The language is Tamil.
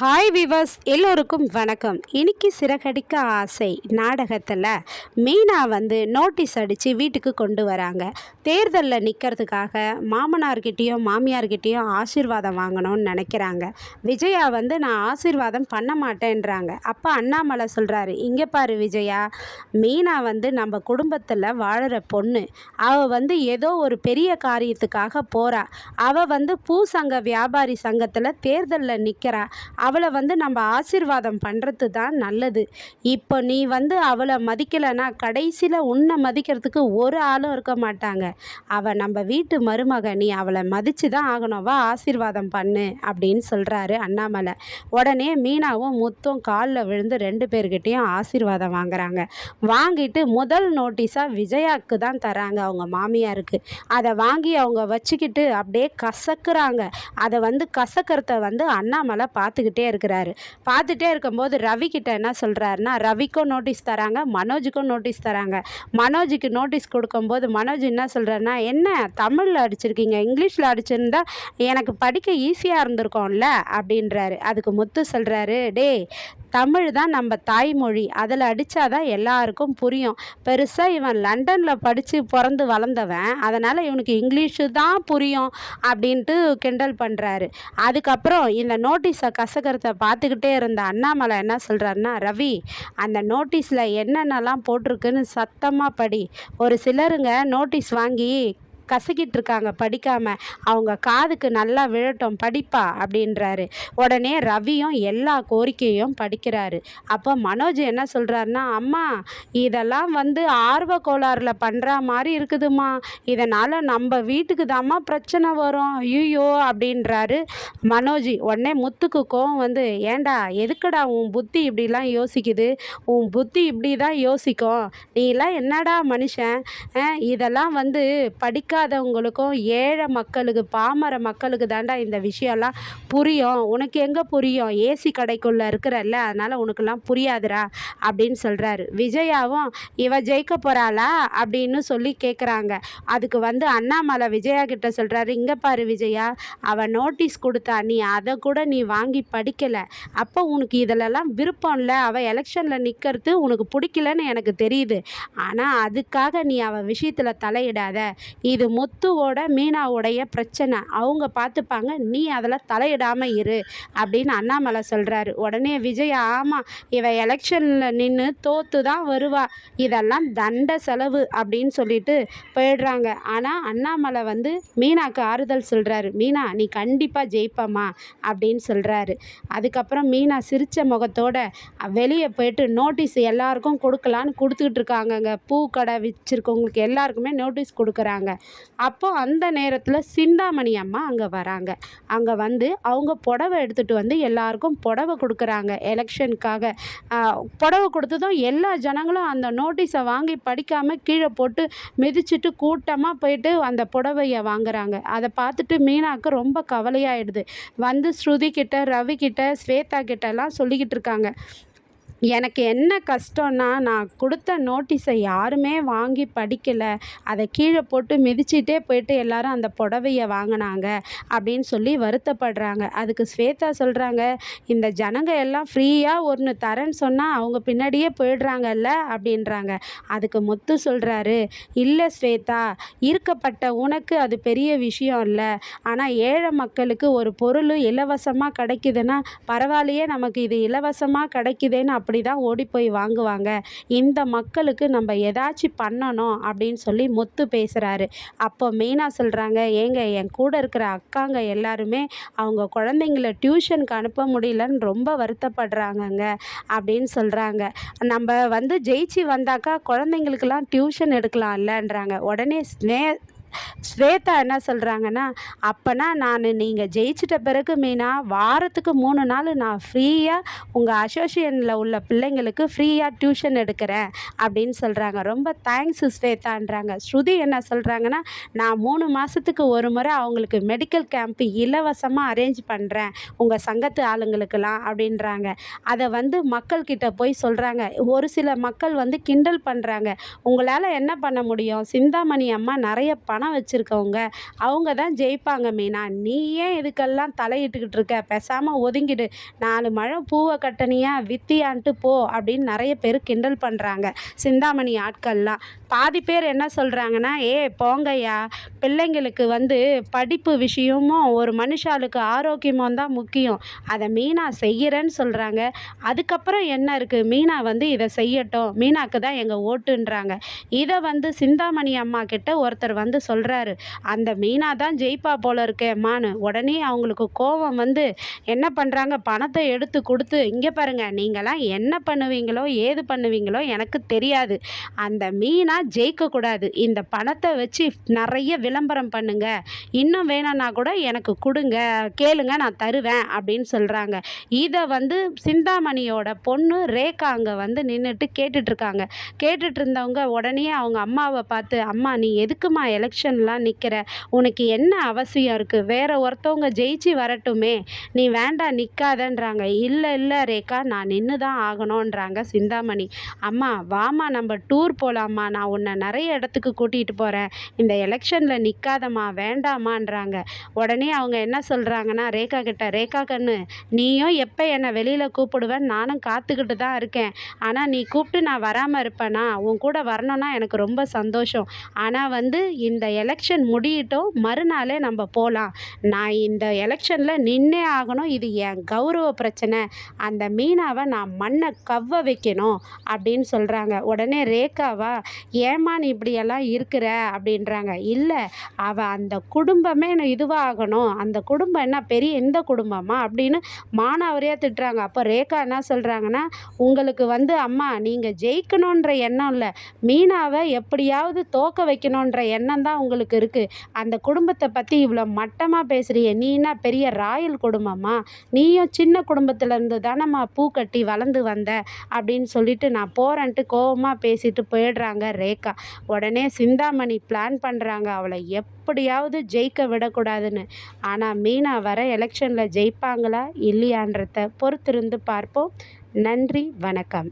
ஹாய் விவர்ஸ், எல்லோருக்கும் வணக்கம். இன்னைக்கு சிறகடிக்க ஆசை நாடகத்தில் மீனா நோட்டீஸ் அடித்து வீட்டுக்கு கொண்டு வராங்க. தேர்தலில் நிற்கிறதுக்காக மாமனார்கிட்டேயும் மாமியார்கிட்டேயும் ஆசீர்வாதம் வாங்கணும்னு நினைக்கிறாங்க. விஜயா நான் ஆசீர்வாதம் பண்ண மாட்டேன்றாங்க. அப்போ அண்ணாமலை சொல்கிறாரு, இங்கே பாரு விஜயா, மீனா நம்ம குடும்பத்தில் வாழுற பொண்ணு. அவள் ஏதோ ஒரு பெரிய காரியத்துக்காக போகிறா. அவள் பூ சங்க வியாபாரி சங்கத்தில் தேர்தலில் நிற்கிறா. அவளை நம்ம ஆசீர்வாதம் பண்ணுறது தான் நல்லது. இப்போ நீ அவளை மதிக்கலைன்னா கடைசியில் உன்னை மதிக்கிறதுக்கு ஒரு ஆளும் இருக்க மாட்டாங்க. அவள் நம்ம வீட்டு மருமக, நீ அவளை மதித்து தான் ஆகணும். வா ஆசீர்வாதம் பண்ணு அப்படின்னு சொல்கிறாரு அண்ணாமலை. உடனே மீனாவும் முத்தும் காலில் விழுந்து 2 பேர்கிட்டையும் ஆசீர்வாதம் வாங்குறாங்க. வாங்கிட்டு முதல் நோட்டீஸாக விஜயாவுக்கு தான் தராங்க, அவங்க மாமியாருக்கு. அதை வாங்கி அவங்க வச்சுக்கிட்டு அப்படியே கசக்குறாங்க. அதை கசக்கிறத அண்ணாமலை பார்த்துக்கிட்டே இருக்கிறாரு. பார்த்துட்டே இருக்கும்போது ரவி கிட்ட என்ன சொல்கிறாருன்னா, ரவிக்கும் நோட்டீஸ் தராங்க, மனோஜுக்கும் நோட்டீஸ் தராங்க. மனோஜுக்கு நோட்டீஸ் கொடுக்கும்போது மனோஜ் என்ன சொல்கிறாருன்னா, என்ன தமிழில் அடிச்சிருக்கீங்க, இங்கிலீஷில் அடிச்சிருந்தா எனக்கு படிக்க ஈஸியாக இருந்திருக்கோம்ல அப்படின்றாரு. அதுக்கு முத்து சொல்கிறாரு, டே தமிழ் தான் நம்ம தாய்மொழி, அதில் அடித்தாதான் எல்லாருக்கும் புரியும். பெருசாக இவன் லண்டனில் படித்து பிறந்து வளர்ந்தவன், அதனால் இவனுக்கு இங்கிலீஷு தான் புரியும் அப்படின்ட்டு கிண்டல் பண்ணுறாரு. அதுக்கப்புறம் இந்த நோட்டீஸை கசக்கிறத பார்த்துக்கிட்டே இருந்த அண்ணாமலை என்ன சொல்கிறாருன்னா, ரவி, அந்த நோட்டீஸில் என்னென்னலாம் போட்டிருக்குன்னு சத்தமாக படி. ஒரு சிலருங்க நோட்டீஸ் வாங்கி கசக்கிட்டு இருக்காங்க படிக்காமல், அவங்க காதுக்கு நல்லா விழட்டும், படிப்பா அப்படின்றாரு. உடனே ரவியும் எல்லா கோரிக்கையும் படிக்கிறாரு. அப்போ மனோஜ் என்ன சொல்கிறாருன்னா, அம்மா இதெல்லாம் ஆர்வ கோளாறில் பண்ணுற மாதிரி இருக்குதுமா, இதனால் நம்ம வீட்டுக்கு தாம்மா பிரச்சனை வரும், ஐயோ அப்படின்றாரு மனோஜ். உடனே முத்துக்கு கோவம் ஏண்டா எதுக்குடா உன் புத்தி இப்படிலாம் யோசிக்குது, உன் புத்தி இப்படி தான் யோசிக்கும், நீலாம் என்னடா மனுஷன், இதெல்லாம் படிக்காதவங்களுக்கும் ஏழை மக்களுக்கு பாமர மக்களுக்கு தாண்டா இந்த விஷயம்லாம் புரியும், உனக்கு எங்கே புரியும், ஏசி கடைக்குள்ளே இருக்கிறல்ல, அதனால் உனக்கெல்லாம் புரியாதுடா அப்படின்னு சொல்கிறாரு. விஜயாவும் இவ ஜெயிக்க போகிறாளா அப்படின்னு சொல்லி கேட்குறாங்க. அதுக்கு அண்ணாமலை விஜயா கிட்ட சொல்கிறாரு, இங்கே பாரு விஜயா, அவள் நோட்டீஸ் கொடுத்தா, நீ அதை கூட நீ வாங்கி படிக்கலை, அப்போ உனக்கு இதிலெல்லாம் விருப்பம் இல்லை, அவள் எலெக்ஷனில் நிற்கிறது உனக்கு பிடிக்கலன்னு எனக்கு தெரியுது, ஆனால் அதுக்காக நீ அவள் விஷயத்தில் தலையிடாத, இது முத்துவோட மீனாவுடைய பிரச்சனை, அவங்க பார்த்துப்பாங்க, நீ அதில் தலையிடாமல் இரு அப்படின்னு அண்ணாமலை சொல்கிறாரு. உடனே விஜயா, ஆமாம் இவ எலெக்ஷனில் நின்று தோற்று தான் வருவா, இதெல்லாம் தண்ட செலவு அப்படின்னு சொல்லிட்டு போயிடுறாங்க. ஆனால் அண்ணாமலை மீனாக்கு ஆறுதல் சொல்கிறாரு, மீனா நீ கண்டிப்பாக ஜெயிப்பம்மா அப்படின்னு சொல்கிறாரு. அதுக்கப்புறம் மீனா சிரித்த முகத்தோட வெளியே போயிட்டு நோட்டீஸ் எல்லாருக்கும் கொடுக்கலான்னு கொடுத்துக்கிட்டு இருக்காங்கங்க. பூ கடை வச்சுருக்கவங்களுக்கு எல்லாருக்குமே நோட்டீஸ் கொடுக்குறாங்க. அப்போ அந்த நேரத்தில் சிந்தாமணி அம்மா அங்கே வராங்க. அங்கே அவங்க புடவை எடுத்துகிட்டு எல்லாருக்கும் புடவை கொடுக்குறாங்க எலெக்ஷனுக்காக. புடவை கொடுத்ததும் எல்லா ஜனங்களும் அந்த நோட்டீஸை வாங்கி படிக்காமல் கீழே போட்டு மிதிச்சுட்டு கூட்டமாக போயிட்டு அந்த புடவையை வாங்குறாங்க. அதை பார்த்துட்டு மீனாவுக்கு ரொம்ப கவலையாயிடுது. ஸ்ருதி கிட்ட, ரவி கிட்ட, ஸ்வேதா கிட்டலாம் சொல்லிக்கிட்டு இருக்காங்க, எனக்கு என்ன கஷ்டம்னா, நான் கொடுத்த நோட்டீஸை யாருமே வாங்கி படிக்கலை, அதை கீழே போட்டு மிதிச்சிட்டே போயிட்டு எல்லாரும் அந்த புடவையை வாங்கினாங்க அப்படின்னு சொல்லி வருத்தப்படுறாங்க. அதுக்கு ஸ்வேதா சொல்கிறாங்க, இந்த ஜனங்க எல்லாம் ஃப்ரீயாக ஒன்று தரேன்னு சொன்னால் அவங்க பின்னாடியே போயிடுறாங்கல்ல அப்படின்றாங்க. அதுக்கு முத்து சொல்கிறாரு, இல்லை ஸ்வேதா, இருக்கப்பட்ட உனக்கு அது பெரிய விஷயம் இல்லை, ஆனால் ஏழை மக்களுக்கு ஒரு பொருள் இலவசமாக கிடைக்குதுன்னா பரவாயில்லையே, நமக்கு இது இலவசமாக கிடைக்குதுன்னு அப்படி தான் ஓடி போய் வாங்குவாங்க, இந்த மக்களுக்கு நம்ம ஏதாச்சும் பண்ணணும் அப்படின்னு சொல்லி முத்து பேசுகிறாரு. அப்போ மீனா சொல்கிறாங்க, ஏங்க என் கூட இருக்கிற அக்காங்க எல்லாருமே அவங்க குழந்தைங்கள டியூஷனுக்கு அனுப்ப முடியலன்னு ரொம்ப வருத்தப்படுறாங்கங்க அப்படின்னு சொல்கிறாங்க. நம்ம ஜெயிச்சு வந்தாக்கா குழந்தைங்களுக்கெல்லாம் டியூஷன் எடுக்கலாம் இல்லைன்றாங்க. உடனே ஸ்வேதா என்ன சொல்கிறாங்கன்னா, அப்போனா நீங்கள் ஜெயிச்சிட்ட பிறகு மீனா வாரத்துக்கு 3 நாள் நான் ஃப்ரீயாக உங்கள் அசோசியேஷனில் உள்ள பிள்ளைங்களுக்கு ஃப்ரீயாக டியூஷன் எடுக்கிறேன் அப்படின்னு சொல்கிறாங்க. ரொம்ப தேங்க்ஸ் ஸ்வேதான்றாங்க. ஸ்ருதி என்ன சொல்கிறாங்கன்னா, நான் 3 மாதத்துக்கு ஒரு முறை அவங்களுக்கு மெடிக்கல் கேம்ப்பு இலவசமாக அரேஞ்ச் பண்ணுறேன் உங்கள் சங்கத்து ஆளுங்களுக்கெல்லாம் அப்படின்றாங்க. அதை மக்கள்கிட்ட போய் சொல்கிறாங்க. ஒரு சில மக்கள் கிண்டல் பண்ணுறாங்க, உங்களால் என்ன பண்ண முடியும், சிந்தாமணி அம்மா நிறைய பணம் பணம் வச்சுருக்கவங்க அவங்க தான் ஜெயிப்பாங்க மீனா. நீ ஏன் இதுக்கெல்லாம் தலையிட்டுக்கிட்டு இருக்க? பேசாமல் ஒதுங்கிடு. 4 முழம் பூவை கட்டனியா வித்தியான்ட்டு போ அப்படின்னு நிறைய பேர் கிண்டல் பண்ணுறாங்க சிந்தாமணி ஆட்கள்லாம். பாதி பேர் என்ன சொல்கிறாங்கன்னா, போங்கய்யா, பிள்ளைங்களுக்கு வந்து படிப்பு விஷயமும் ஒரு மனுஷாளுக்கு ஆரோக்கியமும் தான் முக்கியம். அதை மீனா செய்கிறேன்னு சொல்கிறாங்க. அதுக்கப்புறம் என்ன இருக்குது, மீனா வந்து இதை செய்யட்டும், மீனாக்கு தான் எங்கள் ஓட்டுன்றாங்க. இதை வந்து சிந்தாமணி அம்மா கிட்ட ஒருத்தர் வந்து சொல்கிறாரு, அந்த மீனா தான் ஜெயிப்பா போல இருக்கேம்மான்னு. உடனே அவங்களுக்கு கோபம் வந்து என்ன பண்ணுறாங்க, பணத்தை எடுத்து கொடுத்து, இங்கே பாருங்க, நீங்களாம் என்ன பண்ணுவீங்களோ ஏது பண்ணுவீங்களோ எனக்கு தெரியாது, அந்த மீனா ஜெயிக்கக்கூடாது, இந்த பணத்தை வச்சு நிறைய விளம்பரம் பண்ணுங்க, இன்னும் வேணும்னா கூட எனக்கு கொடுங்க, கேளுங்க, நான் தருவேன் அப்படின்னு சொல்கிறாங்க. இதை வந்து சிந்தாமணியோட பொண்ணு ரேகா அங்கே வந்து நின்றுட்டு கேட்டுட்ருக்காங்க. கேட்டுட்டு இருந்தவங்க உடனே அவங்க அம்மாவை பார்த்து, அம்மா நீ எதுக்குமா எலெக்ஷன்லாம் நிற்கிற, உனக்கு என்ன அவசியம் இருக்குது, வேற ஒருத்தவங்க ஜெயிச்சு வரட்டுமே, நீ வேண்டாம் நிற்காதன்றாங்க. இல்லை இல்லை ரேகா, நான் நின்று தான் ஆகணுன்றாங்க சிந்தாமணி. அம்மா வாம்மா, நம்ம டூர் போகலாம்மா, நான் உன்னை நிறைய இடத்துக்கு கூட்டிகிட்டு போகிறேன், இந்த எலெக்ஷனில் நிற்காதம்மா, வேண்டாமான்றாங்க. உடனே அவங்க என்ன சொல்கிறாங்கன்னா ரேகா கிட்ட, ரேகா கண்ணு, நீயும் எப்போ என்னை வெளியில் கூப்பிடுவேன் நானும் காத்துக்கிட்டு தான் இருக்கேன், ஆனால் நீ கூப்பிட்டு நான் வராமல் இருப்பேனா, உன் கூட வரணும்னா எனக்கு ரொம்ப சந்தோஷம், ஆனால் வந்து இந்த எலெக்ஷன் முடியட்டும், மறுநாளே நம்ம போகலாம், நான் இந்த எலெக்ஷனில் நின்னே ஆகணும், இது என் கௌரவ பிரச்சனை, அந்த மீனாவை நான் மண்ணை கவ்வ வைக்கணும் அப்படின்னு சொல்கிறாங்க. உடனே ரேகாவா, ஏம்மா நீ இப்படியெல்லாம் இருக்கிற அப்படின்றாங்க. இல்லை, அவள் அந்த குடும்பமே இதுவாக ஆகணும், அந்த குடும்பம் என்ன பெரிய எந்த குடும்பமா அப்படின்னு மானாவரியாக திட்டுறாங்க. அப்போ ரேகா என்ன சொல்கிறாங்கன்னா, உங்களுக்கு வந்து அம்மா நீங்கள் ஜெயிக்கணுன்ற எண்ணம் இல்லை, மீனாவை எப்படியாவது தோக்க வைக்கணுன்ற எண்ணம் தான் உங்களுக்கு இருக்குது, அந்த குடும்பத்தை பற்றி இவ்வளோ மட்டமாக பேசுகிறிய, நீ என்ன பெரிய ராயல் குடும்பமா, நீயும் சின்ன குடும்பத்திலேருந்து தானம்மா பூ கட்டி வளர்ந்து வந்த அப்படின்னு சொல்லிட்டு நான் போகிறேன்ட்டு கோவமாக பேசிட்டு போயிடுறாங்க ரேகா. உடனே சிந்தாமணி பிளான் பண்ணுறாங்க அவளை எப்படியாவது ஜெயிக்க விடக்கூடாதுன்னு. ஆனால் மீனா வர எலெக்ஷனில் ஜெயிப்பாங்களா இல்லையான்றத பொறுத்திருந்து பார்ப்போம். நன்றி, வணக்கம்.